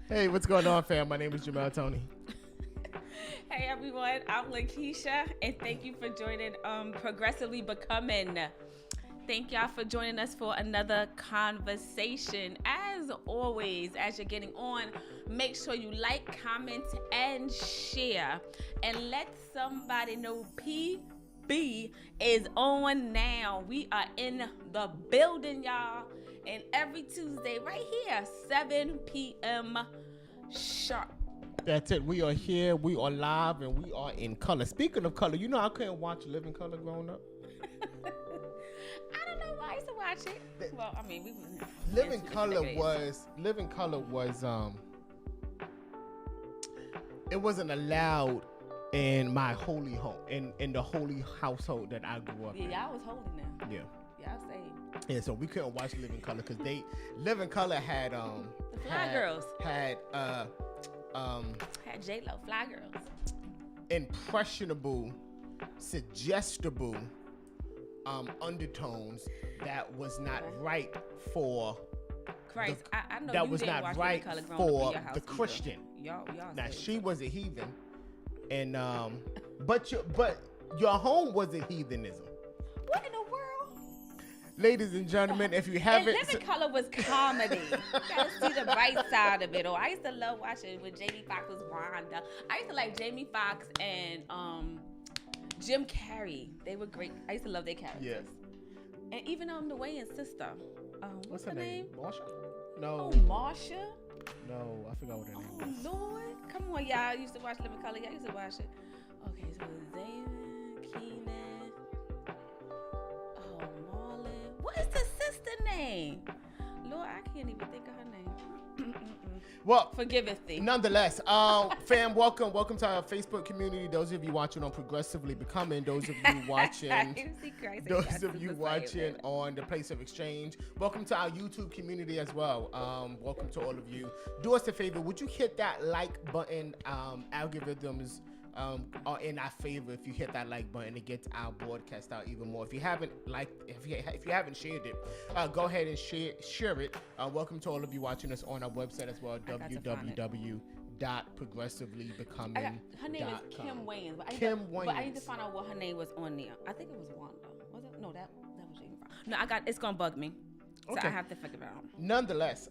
Hey, what's going on, fam? My name is Jamel Tony. Hey everyone, I'm Lakeisha, and thank you for joining Progressively Becoming. Thank y'all for joining us for another conversation. As always, as you're getting on, make sure you like, comment, and share. And let somebody know PB is on now. We are in the building, y'all. And every Tuesday, right here, 7 p.m. sharp. That's it. We are here. We are live, and we are in color. Speaking of color, you know I couldn't watch Living Color growing up. I don't know why I used to watch it. Well, I mean, Living Color was it wasn't allowed in my holy home, in the holy household that I grew up in. Yeah, y'all was holy now. Yeah. Y'all saved. Yeah, so we couldn't watch Living Color because Living Color had the Fly Girls had J-Lo, Fly Girls, impressionable, suggestible undertones that was not right for Christ. I know that you was didn't not watch right Living Color for growing up in your house the either. Christian. Y'all Now saved. she was a heathen, and but your home was a heathenism. What in the world? Ladies and gentlemen, if you haven't, And Living Color was comedy. You gotta see the right side of it. Or I used to love watching when Jamie Foxx was Wanda. I used to like Jamie Foxx and Jim Carrey. They were great. I used to love their characters. Yes. And even the Wayans sister. What's her name? Marsha? No. Oh, Marsha. No, I forgot what her name was. Oh Lord, come on, y'all. I used to watch Living Color. Y'all used to watch it. Okay, so Damon, Keenan. Oh, Marlon. What is the sister name? Lord, I can't even think of her name. Well, forgiveth thee. Nonetheless, fam, welcome to our Facebook community. Those of you watching on Progressively Becoming, those of you watching, on the Place of Exchange, welcome to our YouTube community as well. Welcome to all of you. Do us a favor, would you hit that like button? Algorithms are in our favor if you hit that like button. It gets our broadcast out even more. If you haven't if you haven't shared it, go ahead and share it. Welcome to all of you watching us on our website as well, www.progressivelybecoming.com. Her name is Kim Wayans. But I need to find out what her name was on there. I think it was Wanda. Was it? No, that was Jamie Foxx. No, it's gonna bug me. So okay. I have to figure it out. Nonetheless,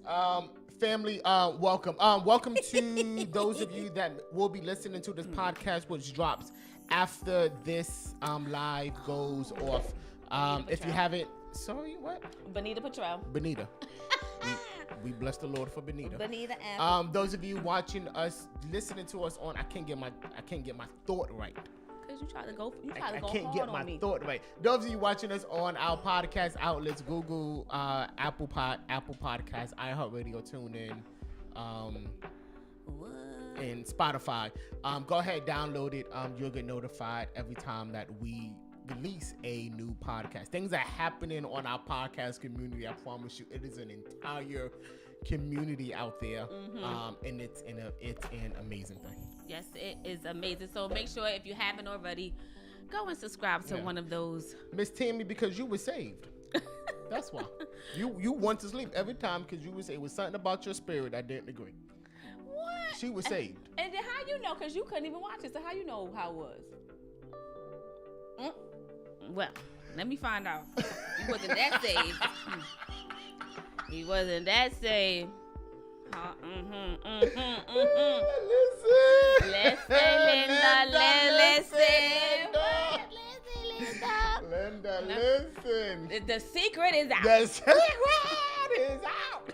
family, welcome. Welcome to those of you that will be listening to this podcast, which drops after this live goes off. If you haven't, sorry, what? Benita Petrel. Benita. we bless the Lord for Benita. Benita. Those of you watching us, listening to us on, I can't get my thought right. You try to go. I can't get my thought right. Those of you watching us on our podcast outlets, Google, Apple Podcasts, iHeartRadio, TuneIn, in Spotify. Go ahead, download it. You'll get notified every time that we release a new podcast. Things are happening on our podcast community. I promise you, it is an entire community out there, and it's an amazing thing. Yes, it is amazing. So make sure, if you haven't already, go and subscribe to one of those. Miss Tammy, because you were saved. That's why. You want to sleep every time because you were saved. It was something about your spirit I didn't agree. What? She was saved. And then how you know? Because you couldn't even watch it. So how you know how it was? Well, let me find out. He wasn't that saved. He wasn't that saved. Linda, listen. The secret is out. The secret is out.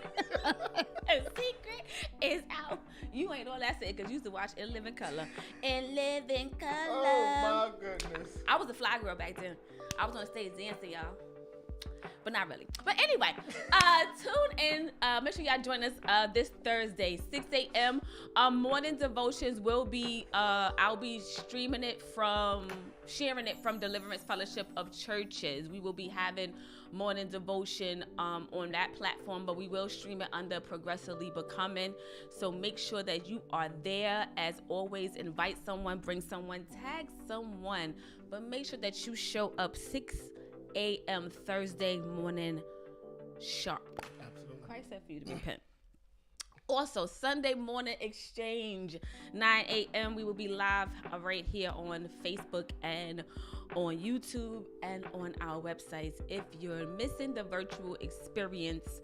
The secret is out. You ain't all that said because you used to watch In Living Color. In Living Color. Oh my goodness. I was a fly girl back then. I was on stage dancing, y'all. But not really. But anyway, tune in. Make sure y'all join us this Thursday, 6 a.m. Morning devotions will be, I'll be sharing it from Deliverance Fellowship of Churches. We will be having morning devotion on that platform, but we will stream it under Progressively Becoming. So make sure that you are there. As always, invite someone, bring someone, tag someone, but make sure that you show up 6 a.m. Thursday morning sharp. Absolutely. Christ said for you to repent. Also, Sunday morning exchange, 9 a.m. We will be live right here on Facebook and on YouTube and on our websites. If you're missing the virtual experience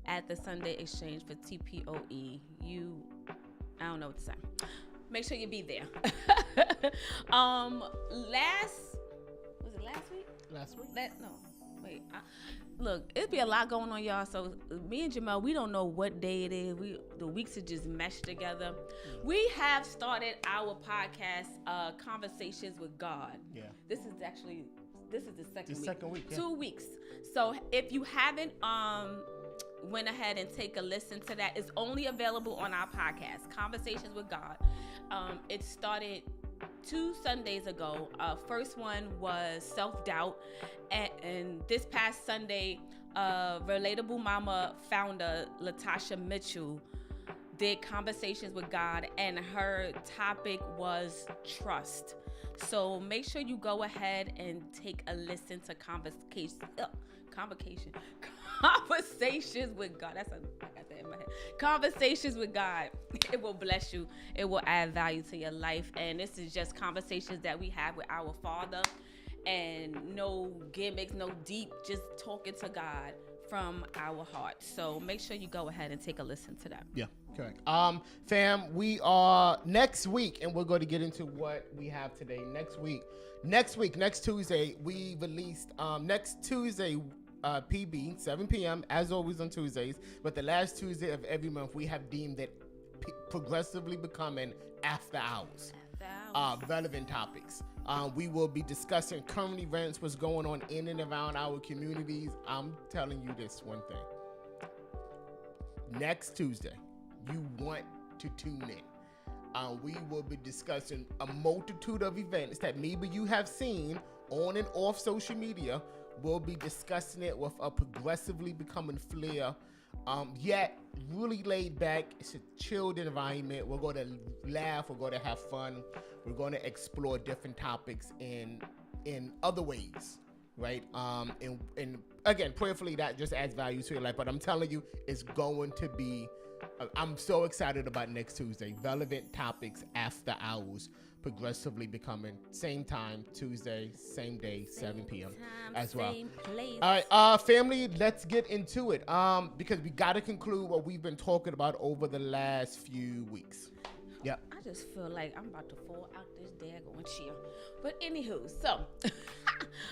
at the Sunday exchange for TPOE, I don't know what to say. Make sure you be there. Was it last week? Last week? Look, it'd be a lot going on, y'all. So me and Jamel, we don't know what day it is. The weeks are just meshed together. We have started our podcast, Conversations with God. Yeah. This is the second week. Second week. Yeah. 2 weeks. So if you haven't went ahead and take a listen to that, it's only available on our podcast, Conversations with God. It started 2 Sundays ago. First one was self-doubt, and this past Sunday, Relatable Mama founder Latasha Mitchell did Conversations with God, and her topic was trust. So make sure you go ahead and take a listen to Conversations with God. I got that in my head. Conversations with God. It will bless you. It will add value to your life. And this is just conversations that we have with our Father, and no gimmicks, no deep, just talking to God from our heart. So make sure you go ahead and take a listen to that. Yeah, correct. Fam, we are next week, and we're going to get into what we have today. Next Tuesday, we released next Tuesday, PB, 7 p.m. as always on Tuesdays, but the last Tuesday of every month, we have deemed it Progressively Becoming After Hours. Relevant topics. We will be discussing current events, what's going on in and around our communities. I'm telling you this one thing. Next Tuesday, you want to tune in. We will be discussing a multitude of events that maybe you have seen on and off social media. We'll be discussing it with a Progressively Becoming flair. Yet really laid back. It's a chilled environment. We're going to laugh. We're going to have fun. We're going to explore different topics in other ways, right? And again, prayerfully, that just adds value to your life. But I'm telling you, it's going to be. I'm so excited about next Tuesday. Relevant topics after hours. Progressively Becoming, same time, Tuesday, same day, 7 p.m. as well. Same place. All right, family, let's get into it. Because we got to conclude what we've been talking about over the last few weeks. Yep. I just feel like I'm about to fall out this daggone chair. But anywho, so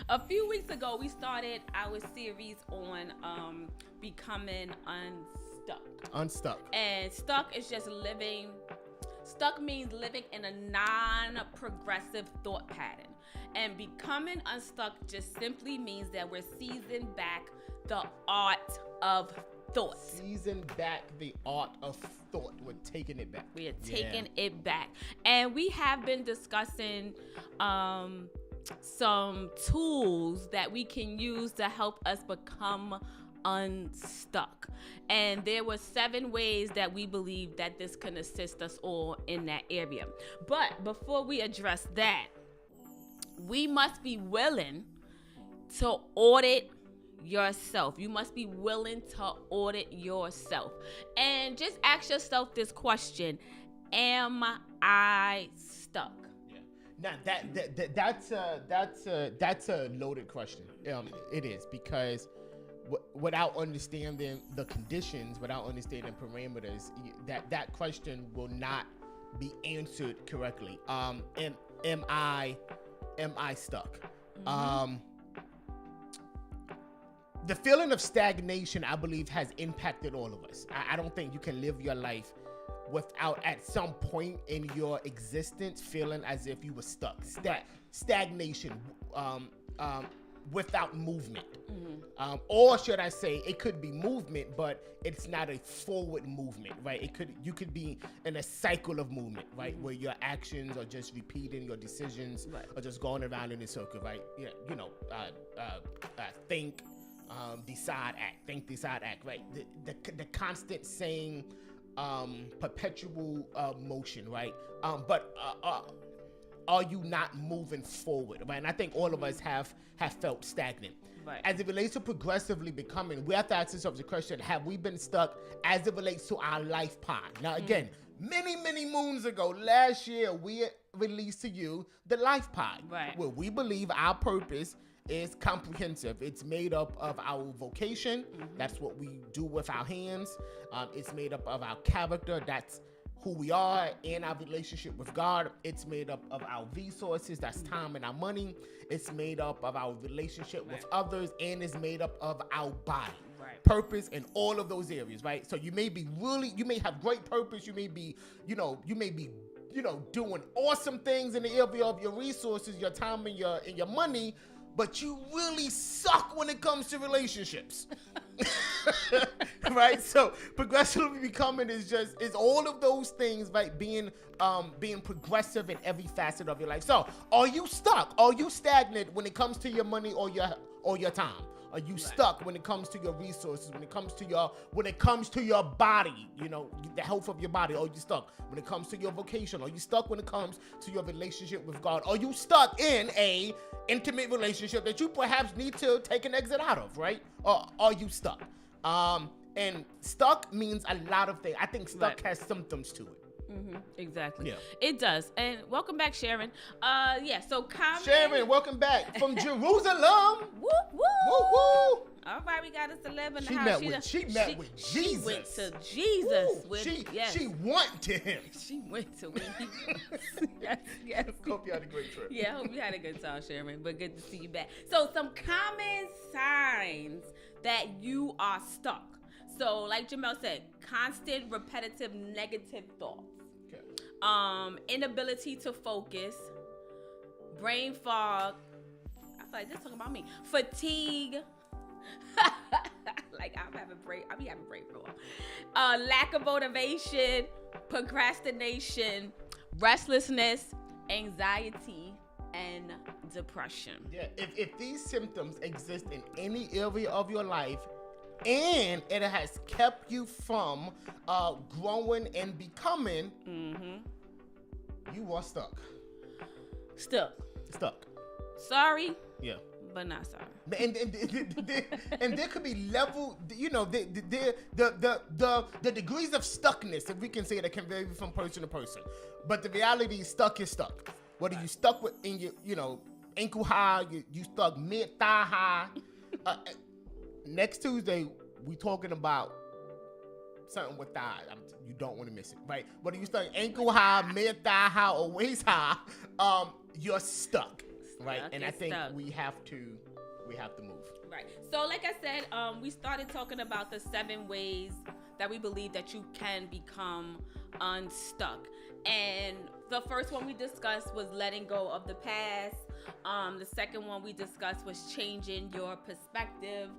a few weeks ago, we started our series on becoming unstuck. Unstuck. And stuck is just living. Stuck means living in a non-progressive thought pattern. And becoming unstuck just simply means that we're seasoning back the art of thought. Season back the art of thought. We're taking it back. We are taking it back. And we have been discussing some tools that we can use to help us become unstuck. And there were 7 ways that we believe that this can assist us all in that area. But before we address that, we must be willing to audit yourself. You must be willing to audit yourself. And just ask yourself this question: am I stuck? Now that's a loaded question. It is, because without understanding the conditions, without understanding parameters, that question will not be answered correctly. Am I stuck? Mm-hmm. The feeling of stagnation, I believe, has impacted all of us. I don't think you can live your life without, at some point in your existence, feeling as if you were stuck. Stagnation, without movement. Mm-hmm. Or should I say, it could be movement, but it's not a forward movement, right? You could be in a cycle of movement, right? Mm-hmm. Where your actions are just repeating, your decisions are just going around in a circle, right? Think, decide, act. Think, decide, act, right? The constant saying, perpetual motion, right? But are you not moving forward, right? And I think all of us have felt stagnant. Right. As it relates to progressively becoming, we have to ask ourselves the question: have we been stuck as it relates to our life pod? Now, again, many moons ago, last year, we released to you the life pod, right, where we believe our purpose is comprehensive. It's made up of our vocation. That's what we do with our hands. It's made up of our character. That's who we are, and our relationship with God. It's made up of our resources. That's time and our money. It's made up of our relationship with others, and it's made up of our body. Purpose in all of those areas, right? So you may have great purpose. You may be doing awesome things in the area of your resources, your time, and your money, but you really suck when it comes to relationships. Right? So progressively becoming is all of those things, right? Being progressive in every facet of your life. So are you stuck? Are you stagnant when it comes to your money or your time? Are you stuck when it comes to your resources, when it comes to your body, the health of your body? Are you stuck when it comes to your vocation? Are you stuck when it comes to your relationship with God? Are you stuck in a intimate relationship that you perhaps need to take an exit out of, right? Or are you stuck? And stuck means a lot of things. I think stuck has symptoms to it. Mm-hmm, exactly. Yeah. It does. And welcome back, Sharon. So comment. Sharon, welcome back from Jerusalem. Woo, woo. Woo, woo. All right, we got a celeb in the She house. met with Jesus. She went to Jesus. She went to him. She went to where he was. Yes. Hope you had a great trip. Yeah, hope you had a good time, Sharon. But good to see you back. So some common signs that you are stuck. So like Jamel said, constant, repetitive, negative thoughts. Inability to focus, brain fog. I feel like this talking about me. Fatigue. Like I be having brain fog. Lack of motivation, procrastination, restlessness, anxiety, and depression. Yeah, if these symptoms exist in any area of your life, and it has kept you from growing and becoming, you are stuck. Stuck. Sorry. Yeah. But not sorry. And there could be level, the degrees of stuckness, if we can say, that can vary from person to person. But the reality is stuck is stuck. Whether you stuck with in your, ankle high, you stuck mid thigh high. Next Tuesday, we talking about something with thigh. You don't want to miss it, right? Whether you stuck ankle high, mid thigh high, or waist high, you're stuck, right? And I think we have to move. Right. So, like I said, we started talking about the 7 ways that we believe that you can become unstuck. And the first one we discussed was letting go of the past. The second one we discussed was changing your perspective.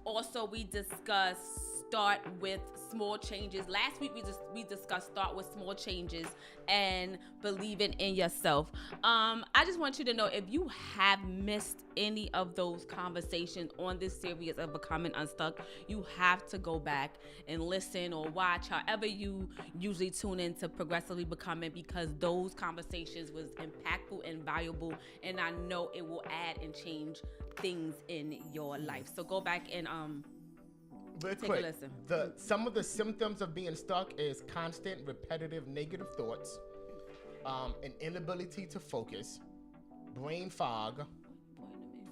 Also, we discussed start with small changes. Last week we discussed start with small changes and believing in yourself. I just want you to know, if you have missed any of those conversations on this series of Becoming Unstuck, you have to go back and listen or watch, however you usually tune in to Progressively Becoming, because those conversations was impactful and valuable, and I know it will add and change things in your life. So go back and Real take quick, a listen. Some of the symptoms of being stuck is constant, repetitive, negative thoughts, an inability to focus, brain fog,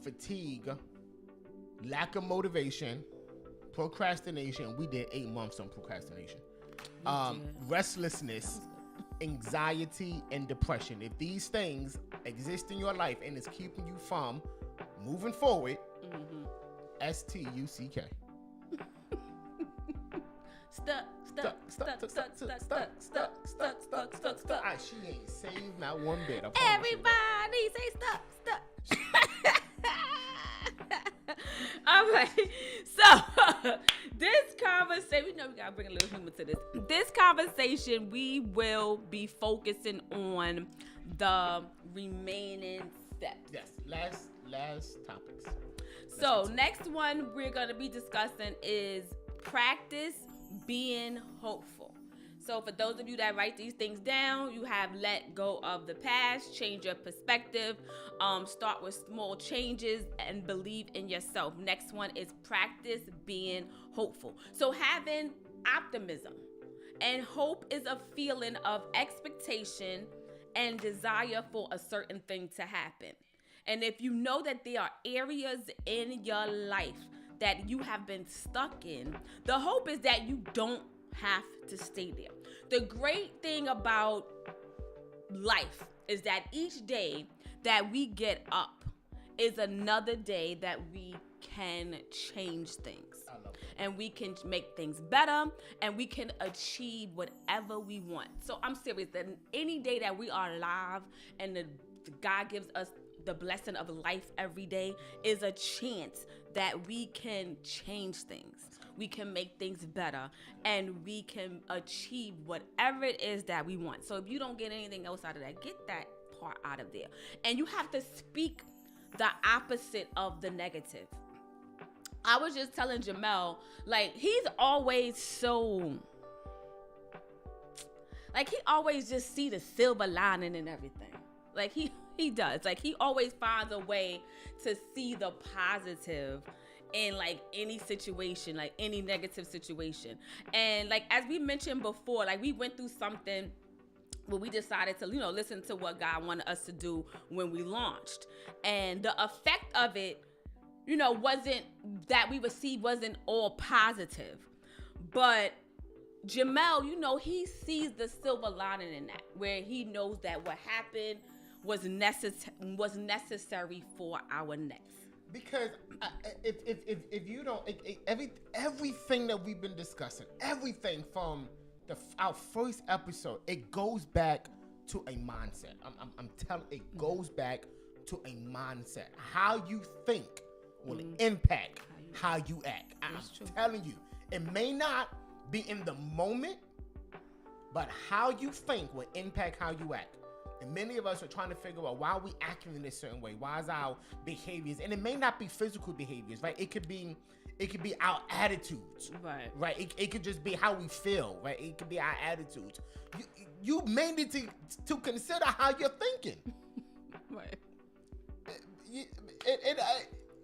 fatigue, lack of motivation, procrastination. We did 8 months on procrastination. Restlessness, anxiety, and depression. If these things exist in your life and it's keeping you from moving forward, STUCK. Stuck. She ain't saved not one bit. Everybody say stuck. All right. So this conversation, we know we gotta bring a little humor to this. This conversation, we will be focusing on the remaining steps. Yes. Last topics. So next one we're gonna be discussing is practice being hopeful. So for those of you that write these things down, you have let go of the past, change your perspective, start with small changes, and believe in yourself. Next one is practice being hopeful. So having optimism and hope is a feeling of expectation and desire for a certain thing to happen. And if you know that there are areas in your life that you have been stuck in, the hope is that you don't have to stay there. The great thing about life is that each day that we get up is another day that we can change things. And we can make things better, and we can achieve whatever we want. So I'm serious, that any day that we are alive and the God gives us the blessing of life every day is a chance that we can change things. We can make things better, and we can achieve whatever it is that we want. So if you don't get anything else out of that, get that part out of there. And you have to speak the opposite of the negative. I was just telling Jamel, like, he's always so, like, he always just see the silver lining in everything. Like, he does. Like, he always finds a way to see the positive in, like, any situation, like any negative situation. And, like, as we mentioned before, like, we went through something where we decided to, listen to what God wanted us to do when we launched. And the effect of it, wasn't that we received wasn't all positive. But Jamel, he sees the silver lining in that, where he knows that what happened was necessary for our next. Because if you don't, everything that we've been discussing, everything from our first episode, it goes back to a mindset. I'm telling, it goes back to a mindset. How you think will impact how you act. I'm telling you, it may not be in the moment, but how you think will impact how you act. And many of us are trying to figure out why are we acting in a certain way? Why is our behaviors? And it may not be physical behaviors, right? It could be our attitudes, right? It could just be how we feel, right? It could be our attitudes. You may need to consider how you're thinking, right?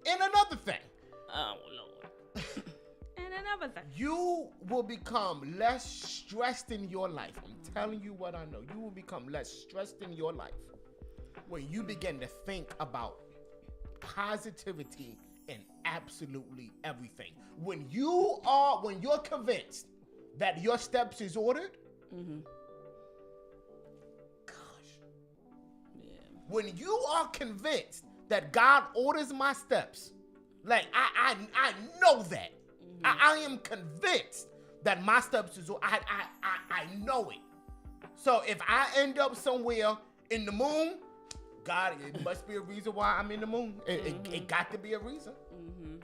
And another thing. Oh Lord. And another thing. You will become less stressed in your life. I'm telling you what I know. You will become less stressed in your life when you begin to think about positivity in absolutely everything. When you're convinced that your steps is ordered, gosh. Yeah. When you are convinced that God orders my steps, like I know that. I am convinced that my steps is I know it. So if I end up somewhere in the moon, God, it must be a reason why I'm in the moon. It got to be a reason.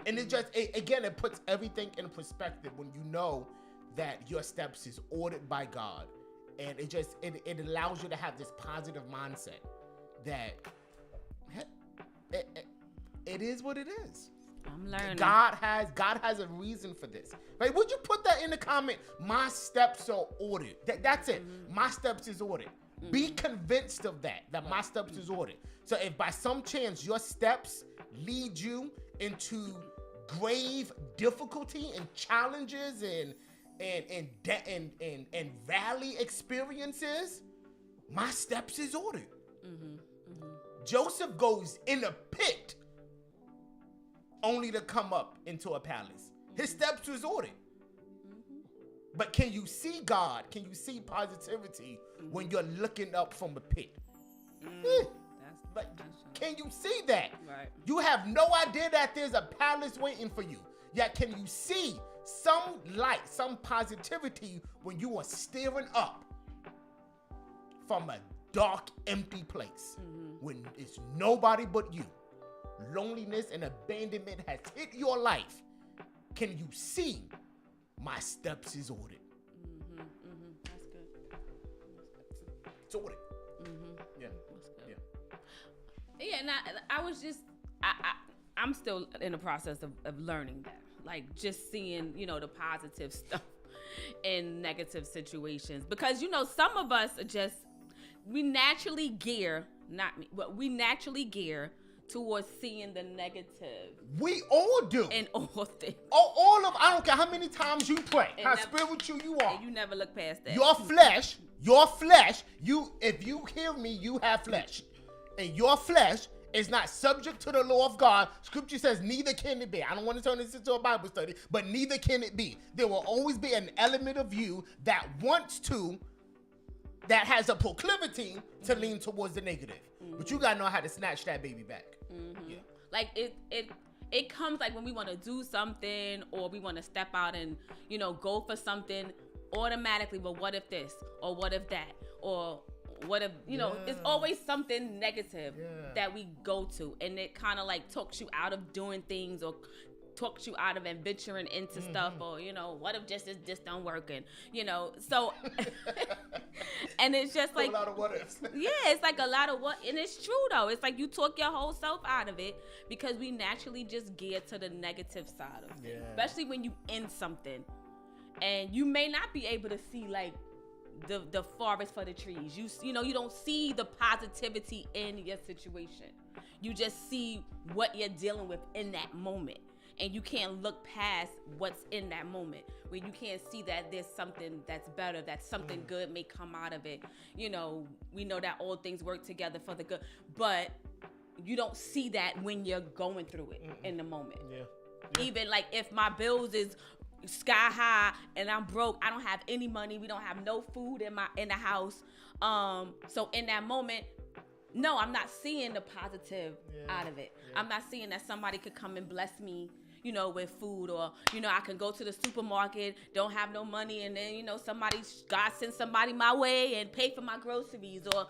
And it puts everything in perspective when you know that your steps is ordered by God. And it allows you to have this positive mindset that it is what it is. I'm learning. God has a reason for this. Right? Would you put that in the comment? My steps are ordered. That's it. My steps is ordered. Be convinced of that my steps is ordered. So if by some chance your steps lead you into grave difficulty and challenges and valley experiences, my steps is ordered. Joseph goes in a pit only to come up into a palace. His steps was ordered. But can you see God? Can you see positivity when you're looking up from a pit? Can you see that? Right. You have no idea that there's a palace waiting for you. Yet can you see some light, some positivity when you are staring up from a dark, empty place when it's nobody but you? Loneliness and abandonment has hit your life. Can you see my steps is ordered? That's good. It's ordered. Yeah. That's good. Yeah. Yeah, and I was just, I'm still in the process of learning that. Like, just seeing, the positive stuff in negative situations. Because, some of us are just, we naturally gear, not me, but we naturally gear towards seeing the negative. We all do. In all things. I don't care how many times you pray, how spiritual you are. And you never look past that. Your flesh, if you hear me, you have flesh. And your flesh is not subject to the law of God. Scripture says neither can it be. I don't want to turn this into a Bible study, but neither can it be. There will always be an element of you that has a proclivity to lean towards the negative. But you got to know how to snatch that baby back. Yeah. Like it comes like when we want to do something or we want to step out and, go for something automatically. But what if this or what if that or what if, it's always something negative that we go to. And it kind of like talks you out of doing things or talks you out of venturing into stuff or, what if this don't work and, so, and it's just like, a lot of what ifs. Yeah, it's like a lot of what, and it's true though. It's like you talk your whole self out of it because we naturally just gear to the negative side of things, especially when you in something and you may not be able to see like the forest for the trees. You don't see the positivity in your situation. You just see what you're dealing with in that moment. And you can't look past what's in that moment. When you can't see that there's something that's better, that something good may come out of it. We know that all things work together for the good. But you don't see that when you're going through it in the moment. Yeah. Even like if my bills is sky high and I'm broke, I don't have any money, we don't have no food in the house. So in that moment, no, I'm not seeing the positive out of it. I'm not seeing that somebody could come and bless me, with food or, I can go to the supermarket, don't have no money. And then, God sends somebody my way and pay for my groceries or,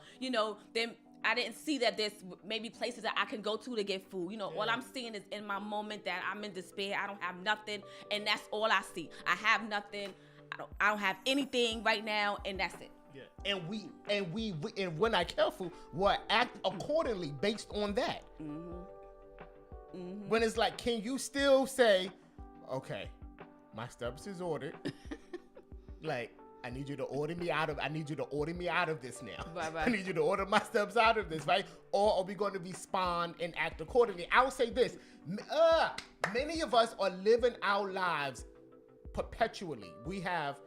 then I didn't see that there's maybe places that I can go to get food. All I'm seeing is in my moment that I'm in despair. I don't have nothing. And that's all I see. I have nothing. I don't have anything right now. And that's it. Yeah. And we're not careful, we'll act accordingly based on that. When it's like, can you still say, okay, my steps is ordered. Like, I need you to order me out of this now. Right. I need you to order my steps out of this, right? Or are we going to respond and act accordingly? I'll say this, many of us are living our lives perpetually. We have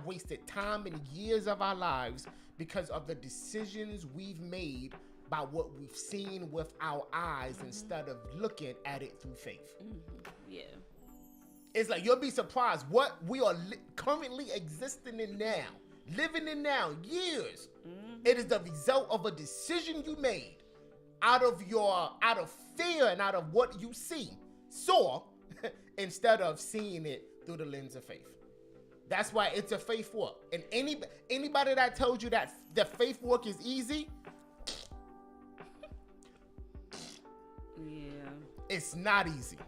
wasted time and years of our lives because of the decisions we've made by what we've seen with our eyes instead of looking at it through faith. Yeah. It's like you'll be surprised what we are currently existing in now, living in now, years. It is the result of a decision you made out of fear and out of what you saw instead of seeing it through the lens of faith. That's why it's a faith walk. And anybody that tells you that the faith walk is easy, Yeah. It's not easy.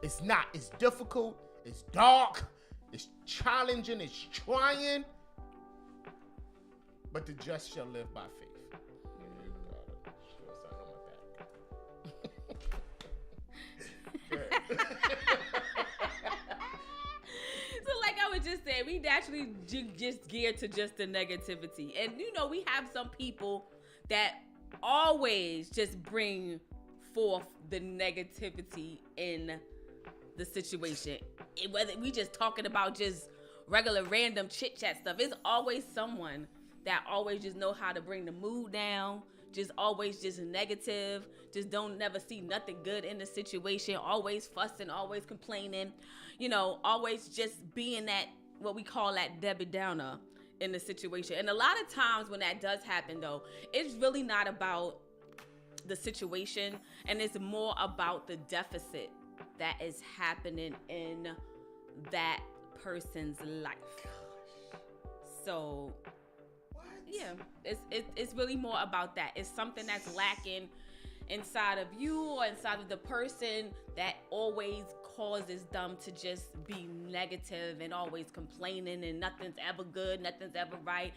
It's not. It's difficult. It's dark. It's challenging. It's trying. But the just shall live by faith. So like I was just saying, we naturally just geared to just the negativity. And you know, we have some people that always just bring forth the negativity in the situation. Whether we just talking about just regular random chit chat stuff, it's always someone that always just know how to bring the mood down, just always just negative, just don't never see nothing good in the situation, always fussing, always complaining, you know, always just being that, what we call that Debbie Downer in the situation. And a lot of times when that does happen though, it's really not about the situation, and it's more about the deficit that is happening in that person's life. So yeah, it's really more about that. It's something that's lacking inside of you or inside of the person that always causes them to just be negative and always complaining, and nothing's ever good, nothing's ever right,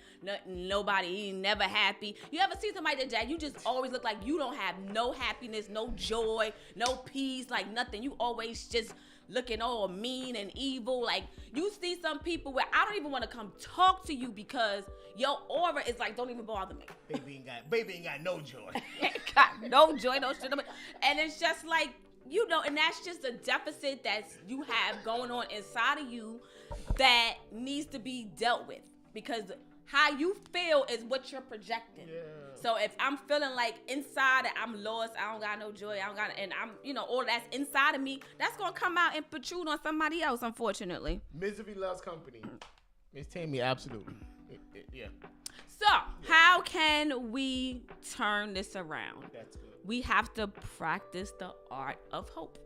nobody never happy. You ever see somebody that you just always look like you don't have no happiness, no joy, no peace, like nothing. You always just looking all mean and evil. Like you see some people where I don't even want to come talk to you because your aura is like, don't even bother me. Baby ain't got no joy. Got no joy, no shit. And it's just like, you know, and that's just a deficit that you have going on inside of you that needs to be dealt with, because how you feel is what you're projecting. Yeah. So if I'm feeling like inside I'm lost, I don't got no joy, and I'm, you know, all that's inside of me, that's gonna come out and protrude on somebody else, unfortunately. Misery loves company. Miss Tammy, absolutely. Yeah. So how can we turn this around? That's good. We have to practice the art of hope.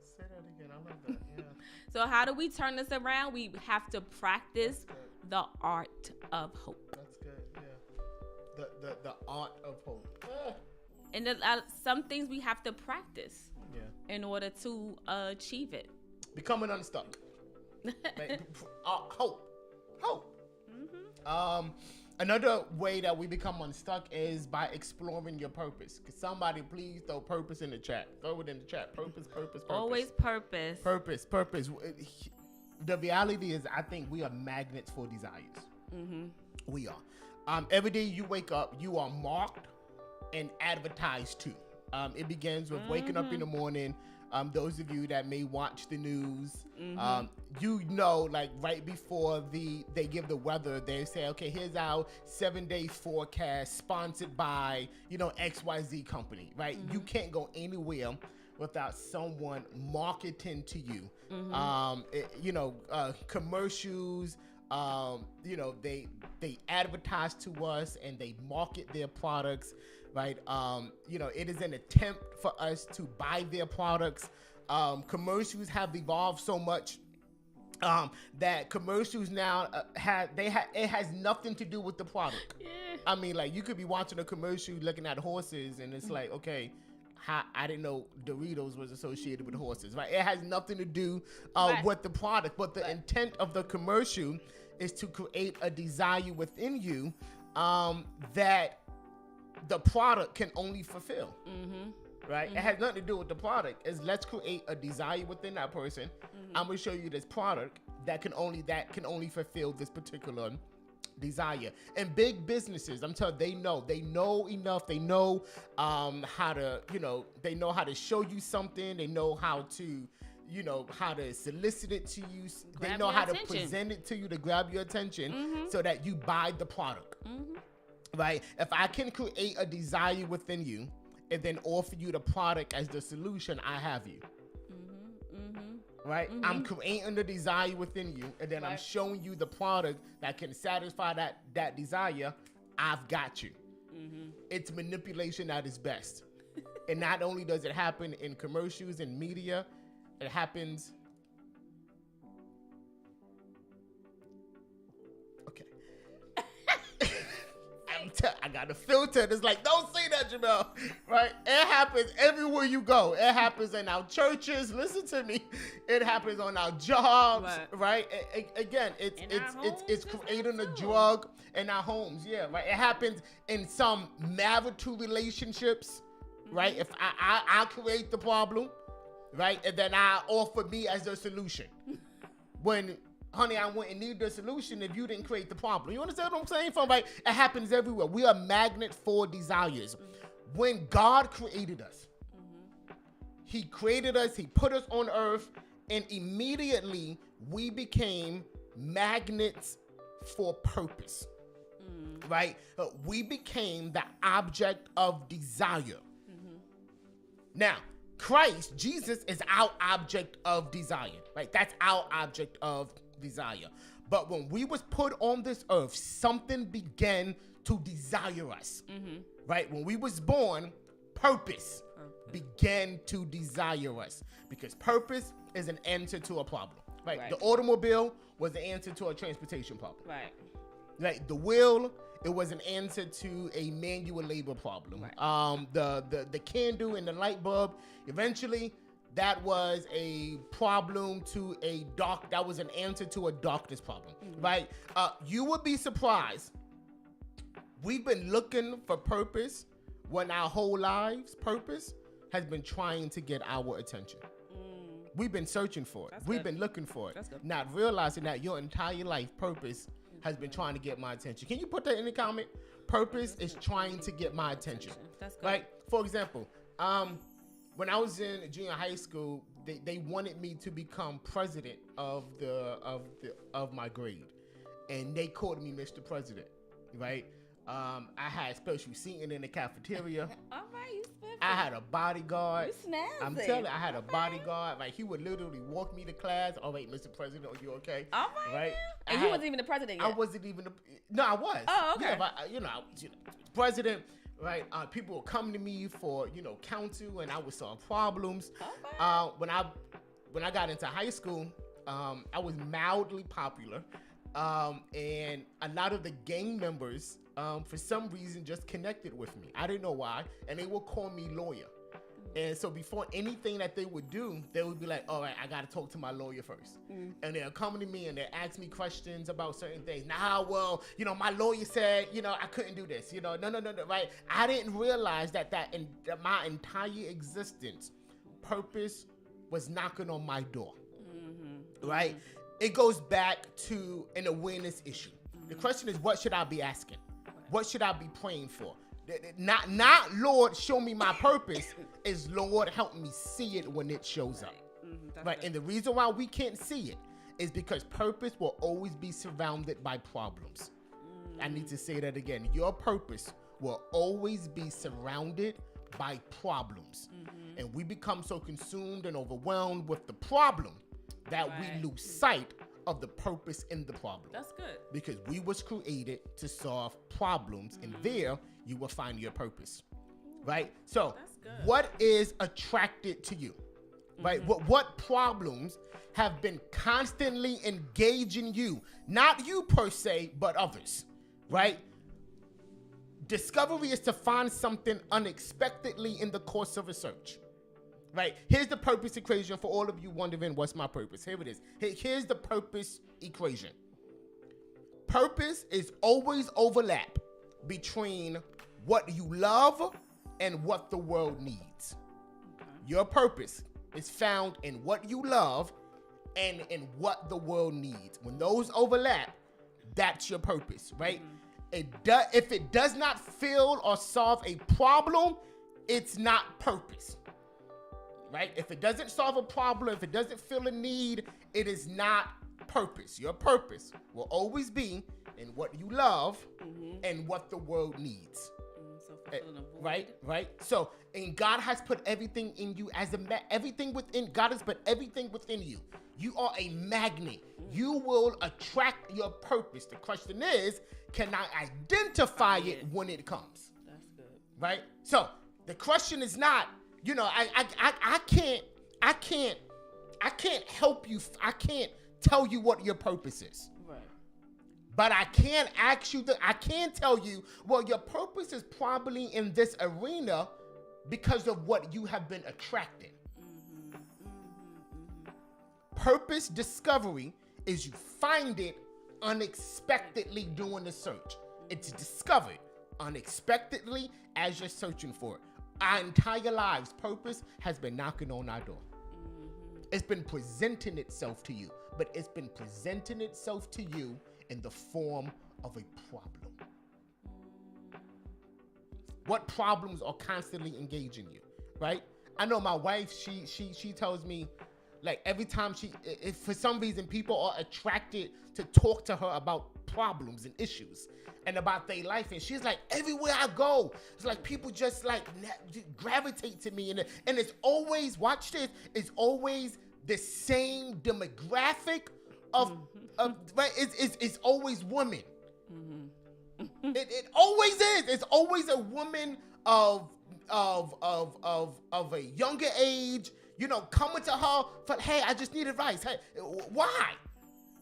Say that again. I love that. Yeah. So how do we turn this around? We have to practice the art of hope. That's good. Yeah. The art of hope. And some things we have to practice. Yeah. In order to achieve it. Becoming unstuck. Hope. Mm-hmm. Another way that we become unstuck is by exploring your purpose. Could somebody please throw purpose in the chat? Throw it in the chat. Purpose. Always purpose. Purpose. The reality is, I think we are magnets for desires. Mm-hmm. We are. Every day you wake up, you are marked and advertised to. It begins with waking up in the morning. Those of you that may watch the news, you know, like right before they give the weather, they say, okay, here's our 7-day forecast sponsored by, you know, XYZ company, right? Mm-hmm. You can't go anywhere without someone marketing to you. Mm-hmm. Commercials, you know, they advertise to us and they market their products. Right, you know, it is an attempt for us to buy their products. Commercials have evolved so much that commercials now it has nothing to do with the product. Yeah. I mean, like you could be watching a commercial looking at horses, and it's like, okay, I didn't know Doritos was associated with horses. Right, it has nothing to do with the product, but the intent of the commercial is to create a desire within you that the product can only fulfill. Mm-hmm. Right? Mm-hmm. It has nothing to do with the product. It's let's create a desire within that person. Mm-hmm. I'm gonna show you this product that can only fulfill this particular desire. And big businesses, I'm telling you, they know enough. They know how to, you know, they know how to show you something. They know how to, you know, how to solicit it to you. They know how to present it to you to grab your attention, so that you buy the product. Mm-hmm. Right? If I can create a desire within you and then offer you the product as the solution, I have you. Mm-hmm. Mm-hmm. Right? Mm-hmm. I'm creating the desire within you, and then I'm showing you the product that can satisfy that desire. I've got you. Mm-hmm. It's manipulation at its best. And not only does it happen in commercials and media, it happens. I got a filter that's like, don't say that, Jamel. Right? It happens everywhere you go. It happens in our churches. Listen to me. It happens on our jobs. Right? Again, it's creating a drug in our homes. Yeah, right. It happens in some marital relationships. Right? If I create the problem, right, and then I offer me as a solution. When, honey, I wouldn't need the solution if you didn't create the problem. You understand what I'm saying? Right? It happens everywhere. We are magnet for desires. When God created us, he created us, he put us on earth, and immediately we became magnets for purpose. Right? We became the object of desire. Now, Christ, Jesus, is our object of desire, right? That's our object of desire. But when we was put on this earth, something began to desire us, right? When we was born, purpose began to desire us, because purpose is an answer to a problem, right? The automobile was the answer to a transportation problem, right? The wheel, it was an answer to a manual labor problem. The candle and the light bulb, eventually that was a problem to that was an answer to a darkness problem, right? You would be surprised. We've been looking for purpose when our whole lives, purpose has been trying to get our attention. We've been searching for it. We've been looking for it, not realizing that your entire life, purpose has been trying to get my attention. Can you put that in the comment? Purpose is trying to get my attention. That's good. Right? For example, when I was in junior high school, they wanted me to become president of my grade, and they called me Mr. President. Right? I had special seating in the cafeteria. All right, you spiffy. I had a bodyguard. You snazzy. I'm telling you, I had a bodyguard. Like, he would literally walk me to class. All right, Mr. President, are you okay? All right. And you wasn't even the president yet. I wasn't even no, I was. Oh, okay. Yeah, president, right? People would come to me for, counsel, and I would solve problems. Okay. When I got into high school, I was mildly popular. And a lot of the gang members, for some reason, just connected with me. I didn't know why. And they would call me lawyer. And so before anything that they would do, they would be like, all right, I got to talk to my lawyer first. And they'll come to me and they'll ask me questions about certain things. My lawyer said, I couldn't do this. No, right? I didn't realize that in my entire existence, purpose was knocking on my door. Right? It goes back to an awareness issue. The question is, what should I be asking? What should I be praying for? Not Lord, show me my purpose, is Lord, help me see it when it shows up. Right? And the reason why we can't see it is because purpose will always be surrounded by problems. I need to say that again. Your purpose will always be surrounded by problems. And we become so consumed and overwhelmed with the problem that we lose sight of the purpose in the problem. That's good. Because we was created to solve problems, and there you will find your purpose. Right? So what is attracted to you? Right? What problems have been constantly engaging you? Not you per se, but others. Right? Discovery is to find something unexpectedly in the course of a search. Right? Here's the purpose equation for all of you wondering what's my purpose. Here it is. Here's the purpose equation. Purpose is always overlap between what you love and what the world needs. Your purpose is found in what you love and in what the world needs. When those overlap, that's your purpose, right? If it does not fill or solve a problem, it's not purpose. Right? If it doesn't solve a problem, if it doesn't fill a need, it is not purpose. Your purpose will always be in what you love and what the world needs. Right? So, and God has put everything in you God has put everything within you. You are a magnet. You will attract your purpose. The question is, can I identify it when it comes? That's good. Right? So, the question is not, I can't help you. I can't tell you what your purpose is. Right. But I can't ask you, I can't tell you, well, your purpose is probably in this arena because of what you have been attracting. Purpose discovery is you find it unexpectedly doing the search. It's discovered unexpectedly as you're searching for it. Our entire lives, purpose has been knocking on our door. It's been presenting itself to you, but it's been presenting itself to you in the form of a problem. What problems are constantly engaging you, right? I know my wife, she tells me, like, every time if for some reason people are attracted to talk to her about problems and issues and about their life, and she's like, everywhere I go, it's like people just like gravitate to me, and it's always, watch this, it's always the same demographic of right. It's always women. It always is. It's always a woman of a younger age, coming to her for, hey, I just need advice. Hey, why?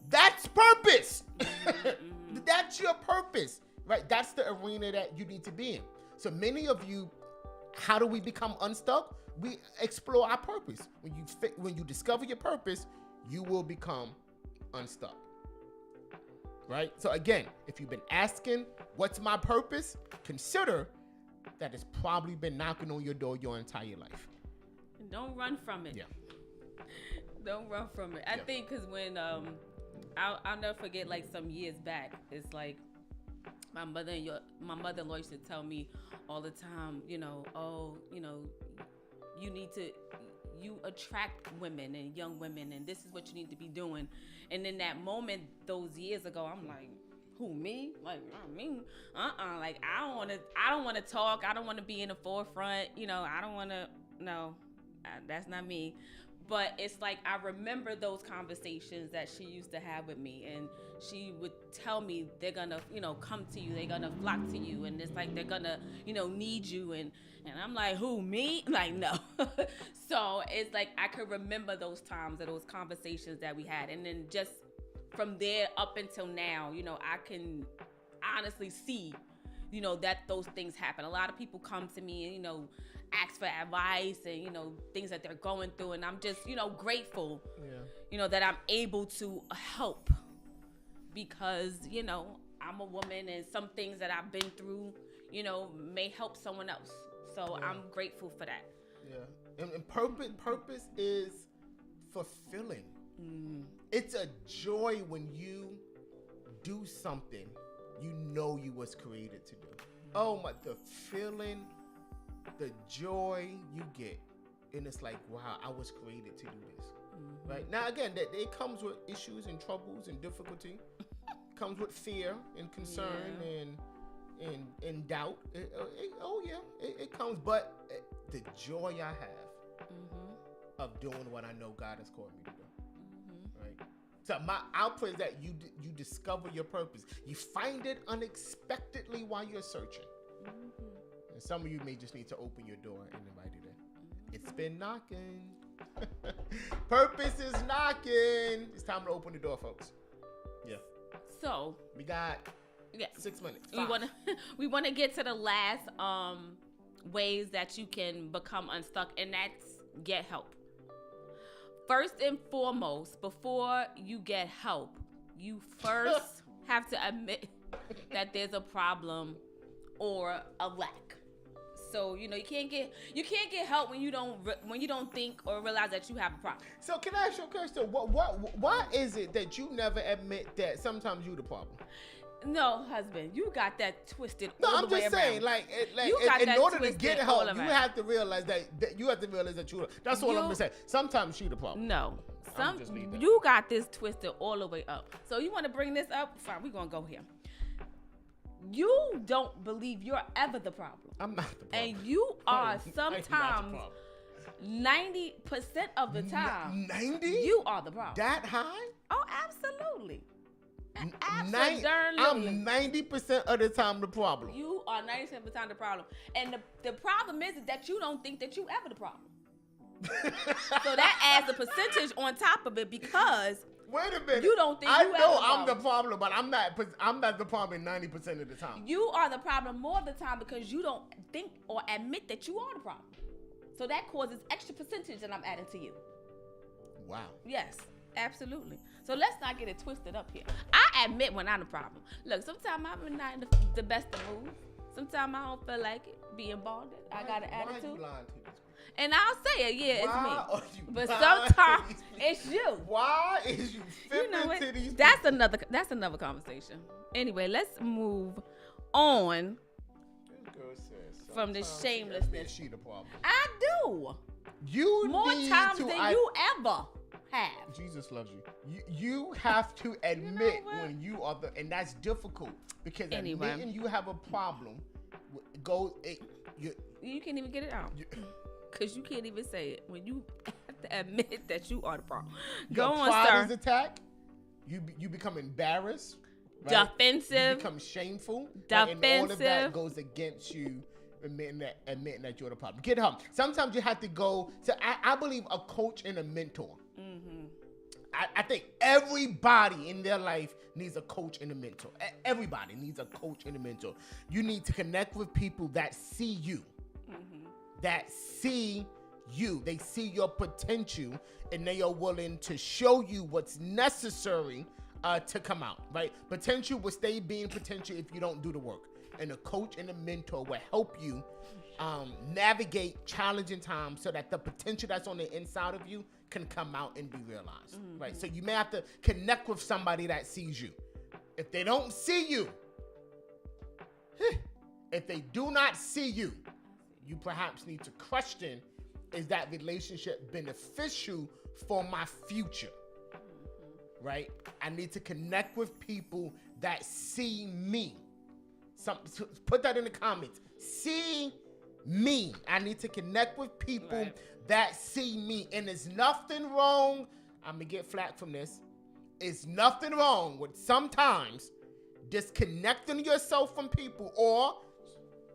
That's purpose. That's your purpose, right? That's the arena that you need to be in. So many of you, how do we become unstuck? We explore our purpose. When you discover your purpose, you will become unstuck. Right? So again, if you've been asking, what's my purpose? Consider that it's probably been knocking on your door your entire life. Don't run from it. Yeah. Don't run from it. I think because when I'll never forget, like, some years back, it's like my mother-in-law used to tell me all the time, you attract women and young women, and this is what you need to be doing. And in that moment, those years ago, I'm like, who, me? Like, me? Like, I don't want to talk. I don't want to be in the forefront. I don't want to, no, that's not me. But it's like, I remember those conversations that she used to have with me, and she would tell me they're gonna, come to you, they're gonna flock to you, and it's like they're gonna, need you, and I'm like, who, me? Like, no. So it's like I could remember those times and those conversations that we had, and then just from there up until now, I can honestly see, that those things happen. A lot of people come to me and, ask for advice and, things that they're going through. And I'm just, grateful, that I'm able to help because, I'm a woman, and some things that I've been through, may help someone else. So I'm grateful for that. Yeah. And purpose is fulfilling. It's a joy when you do something you was created to do. Oh my, the feeling, the joy you get, and it's like, wow, I was created to do this. Right now, again, that it comes with issues and troubles and difficulty. Comes with fear and concern and doubt. It comes, but the joy I have of doing what I know God has called me to do. Right. So my output is that you discover your purpose. You find it unexpectedly while you're searching. And some of you may just need to open your door and invite it in. It's been knocking. Purpose is knocking. It's time to open the door, folks. Yeah. So we got 6 minutes. We want to get to the last ways that you can become unstuck, and that's get help. First and foremost, before you get help, you first have to admit that there's a problem or a lack. So you can't get help when you don't think or realize that you have a problem. So can I ask you a question? Why is it that you never admit that sometimes you the problem? No, husband, you got that twisted. No, all I'm the way just saying, around. in order to get help, you have to realize that you have to realize that you. That's all I'm gonna say. Sometimes she the problem. No, you got this twisted all the way up. So you want to bring this up? Fine, we're gonna go here. You don't believe you're ever the problem. I'm not the problem. And you are sometimes 90% of the time. 90? You are the problem. That high? Oh, absolutely. I'm 90% of the time the problem. You are 90% of the time the problem. And the problem is that you don't think that you ever the problem. So that adds a percentage on top of it, because Wait a minute. You don't think I you know have a I'm the problem. problem, but I'm not the problem 90% of the time. You are the problem more of the time because you don't think or admit that you are the problem. So that causes extra percentage that I'm adding to you. Wow. Yes, absolutely. So let's not get it twisted up here. I admit when I'm the problem. Look, sometimes I'm not in the best of mood. Sometimes I don't feel like it, being balded. I got an attitude. Why are you lying to these people? And I'll say it, yeah, Why are it's me. you But lying to sometimes these people? it's you. Why is you You fibbing know what? to these That's people? another conversation. Anyway, let's move on This girl says from the sometimes shamelessness. She the problem. I do. You More need times to than you ever have. Jesus loves you. You have to admit what? when you are the, and that's difficult because Anyway. admitting you have a problem You can't even get it out. Because you can't even say it. When you have to admit that you are the problem. Go your on, pride is sir. attacked. You become embarrassed. Right? You Defensive. become shameful. Right? And all of that Defensive. goes against you admitting that you're the problem. Get help. Sometimes you have to go to, I believe, a coach and a mentor. Mm-hmm. I think everybody in their life needs a coach and a mentor. Everybody needs a coach and a mentor. You need to connect with people that see you. That see you. They see your potential and they are willing to show you what's necessary to come out, right? Potential will stay being potential if you don't do the work. And a coach and a mentor will help you navigate challenging times so that the potential that's on the inside of you can come out and be realized, right? So you may have to connect with somebody that sees you. If they don't see you, if they do not see you, you perhaps need to question, is that relationship beneficial for my future? Right? I need to connect with people that see me. Put that in the comments. See me. I need to connect with people that see me. And there's nothing wrong. I'm going to get flack from this. It's nothing wrong with sometimes disconnecting yourself from people, or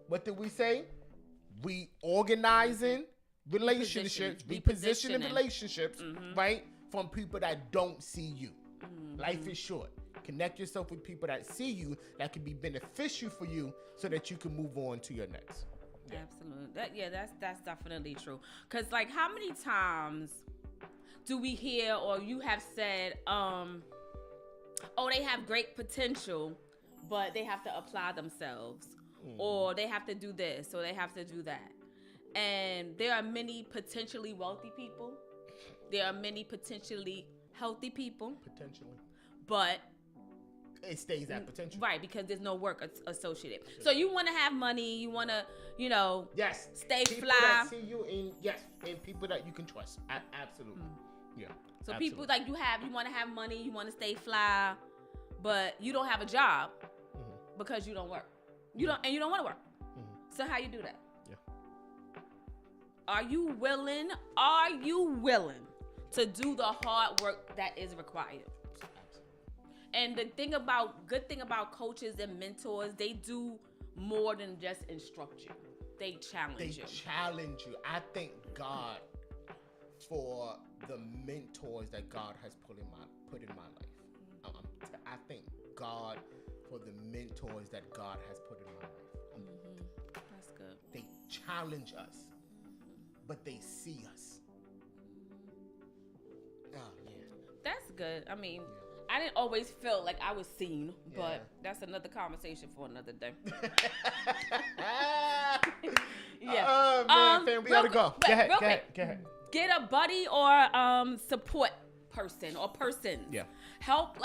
what did we say? Reorganizing relationships, repositioning relationships, right? From people that don't see you. Life is short. Connect yourself with people that see you, that can be beneficial for you so that you can move on to your next. Yeah. Absolutely. That's definitely true. Because, like, how many times do we hear or you have said, oh, they have great potential, but they have to apply themselves. Or they have to do this, or they have to do that. And there are many potentially wealthy people. There are many potentially healthy people. Potentially. But it stays at potential. Right, because there's no work associated. So you want to have money, you want to, yes, stay people fly. That see you and people that you can trust. Absolutely. Yeah. So absolutely. people like you want to have money, you want to stay fly, but you don't have a job because you don't work. You don't want to work. So how you do that? Yeah. Are you willing to do the hard work that is required? Absolutely. And good thing about coaches and mentors, they do more than just instruct you. They challenge you. I thank God for the mentors that God has put in my life. I thank God for the mentors that God has put in my life. That's good. They challenge us, but they see us. Oh, man. That's good. I mean, I didn't always feel like I was seen, but that's another conversation for another day. Oh, man, fam, we gotta go. Go ahead. Get a buddy or support person or persons. Yeah. Help,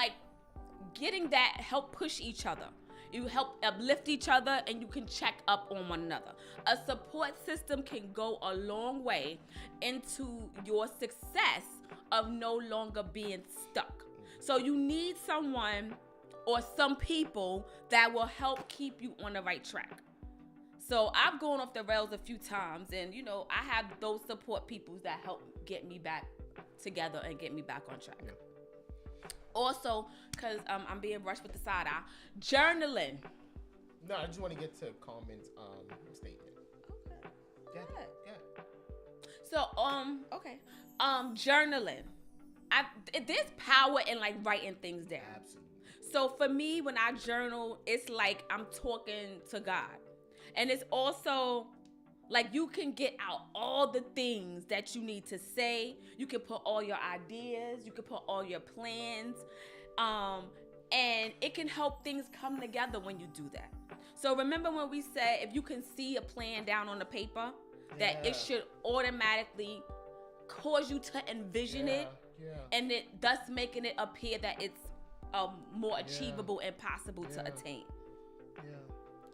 help push each other. You help uplift each other, and you can check up on one another. A support system can go a long way into your success of no longer being stuck. So you need someone or some people that will help keep you on the right track. So I've gone off the rails a few times, and I have those support people that help get me back together and get me back on track. Yeah. Also, because I'm being rushed with the side eye, journaling. No, I just want to get to Carmen's statement. Okay. Yeah. So, okay. Journaling. there's power in like writing things down. Absolutely. So for me, when I journal, it's like I'm talking to God. And it's also like you can get out all the things that you need to say. You can put all your ideas. You can put all your plans. And it can help things come together when you do that. So remember when we said if you can see a plan down on the paper, that it should automatically cause you to envision it. Yeah. And it thus making it appear that it's more achievable and possible to attain. Yeah.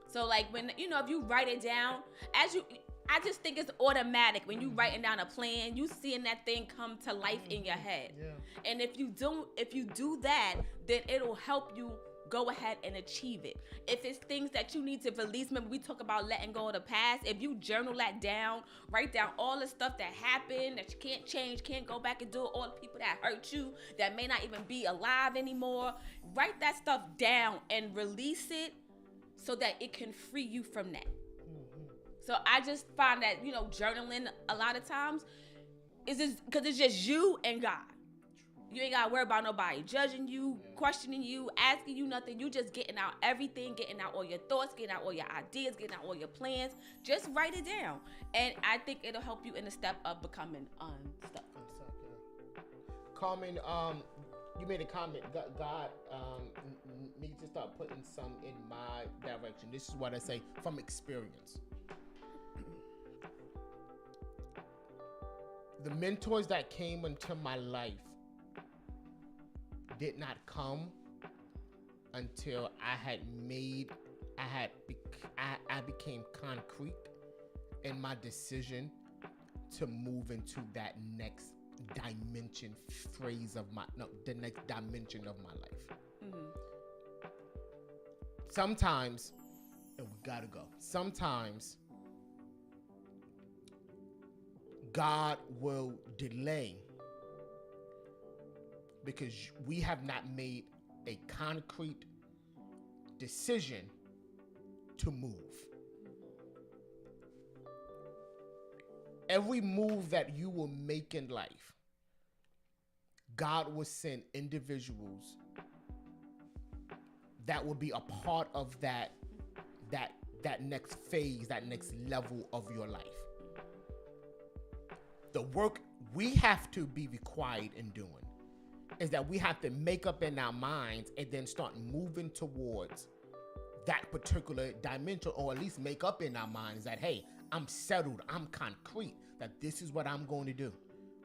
So like when, if you write it down, I just think it's automatic. When you writing down a plan, you seeing that thing come to life in your head. Yeah. And if you do that, then it'll help you go ahead and achieve it. If it's things that you need to release, remember we talk about letting go of the past. If you journal that down, write down all the stuff that happened that you can't change, can't go back and do it, all the people that hurt you, that may not even be alive anymore, write that stuff down and release it so that it can free you from that. So I just find that, journaling a lot of times is just because it's just you and God. You ain't got to worry about nobody judging you, questioning you, asking you nothing. You just getting out everything, getting out all your thoughts, getting out all your ideas, getting out all your plans. Just write it down. And I think it'll help you in the step of becoming unstuck. Carmen, you made a comment. God needs to start putting some in my direction. This is what I say from experience. The mentors that came into my life did not come until I became concrete in my decision to move into that next dimension the next dimension of my life. Mm-hmm. Sometimes, and we gotta go, sometimes God will delay because we have not made a concrete decision to move. Every move that you will make in life, God will send individuals that will be a part of that next phase, that next level of your life. The work we have to be required in doing is that we have to make up in our minds and then start moving towards that particular dimension, or at least make up in our minds that, hey, I'm settled, I'm concrete, that this is what I'm going to do,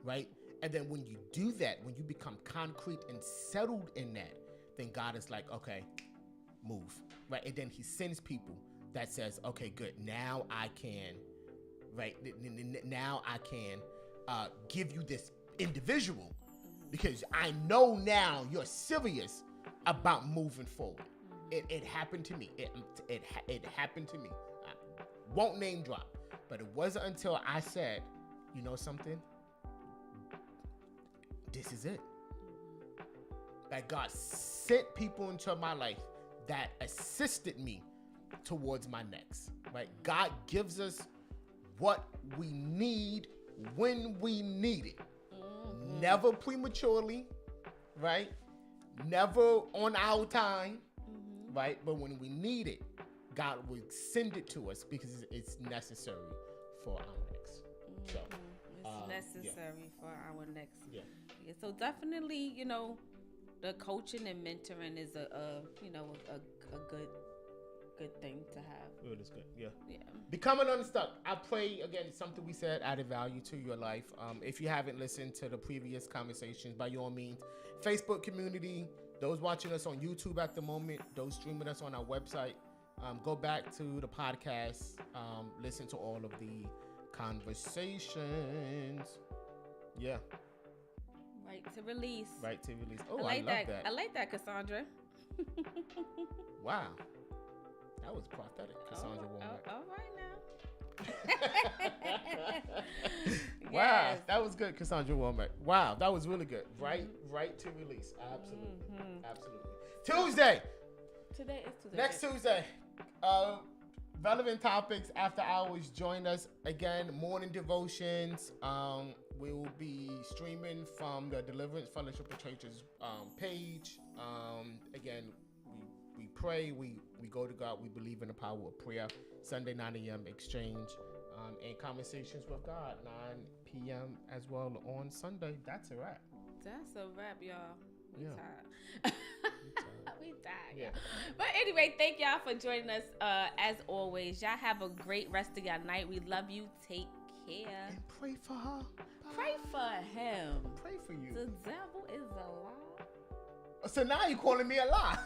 right? And then when you do that, when you become concrete and settled in that, then God is like, okay, move, right? And then he sends people that says, okay, good, now I can, right? Now I can give you this individual because I know now you're serious about moving forward. It happened to me. It happened to me. I won't name drop, but it wasn't until I said, you know something? This is it. That God sent people into my life that assisted me towards my next, right? God gives us what we need when we need it. Mm-hmm. Never prematurely, right? Never on our time, right? But when we need it, God will send it to us because it's necessary for our next. So, it's necessary for our next. Yeah. So definitely, the coaching and mentoring is a good thing to have. It is good. Yeah. Becoming unstuck. I pray, again, something we said added value to your life. If you haven't listened to the previous conversations, by all means, Facebook community, those watching us on YouTube at the moment, those streaming us on our website, go back to the podcast, listen to all of the conversations. Yeah. Right to release. Oh, I love that. I like that, Cassandra. Wow. That was prophetic, Cassandra Womack. All right now. Wow, that was good, Cassandra Womack. Wow, that was really good. Right to release. Absolutely. Absolutely. Tuesday. Today is Tuesday. Next Tuesday. Relevant topics after hours. Join us again. Morning devotions. We will be streaming from the Deliverance Fellowship of Churches page. Again, we pray, we go to God, we believe in the power of prayer. Sunday 9 a.m. exchange and conversations with God 9 p.m. as well on Sunday. That's a wrap. That's a wrap, y'all. We Yeah. tired. We tired. Yeah. But anyway, thank y'all for joining us. As always, y'all have a great rest of your night. We love you. Take care. And pray for her. Bye. Pray for him. Pray for you. The devil is a lie. So now you're calling me a lie.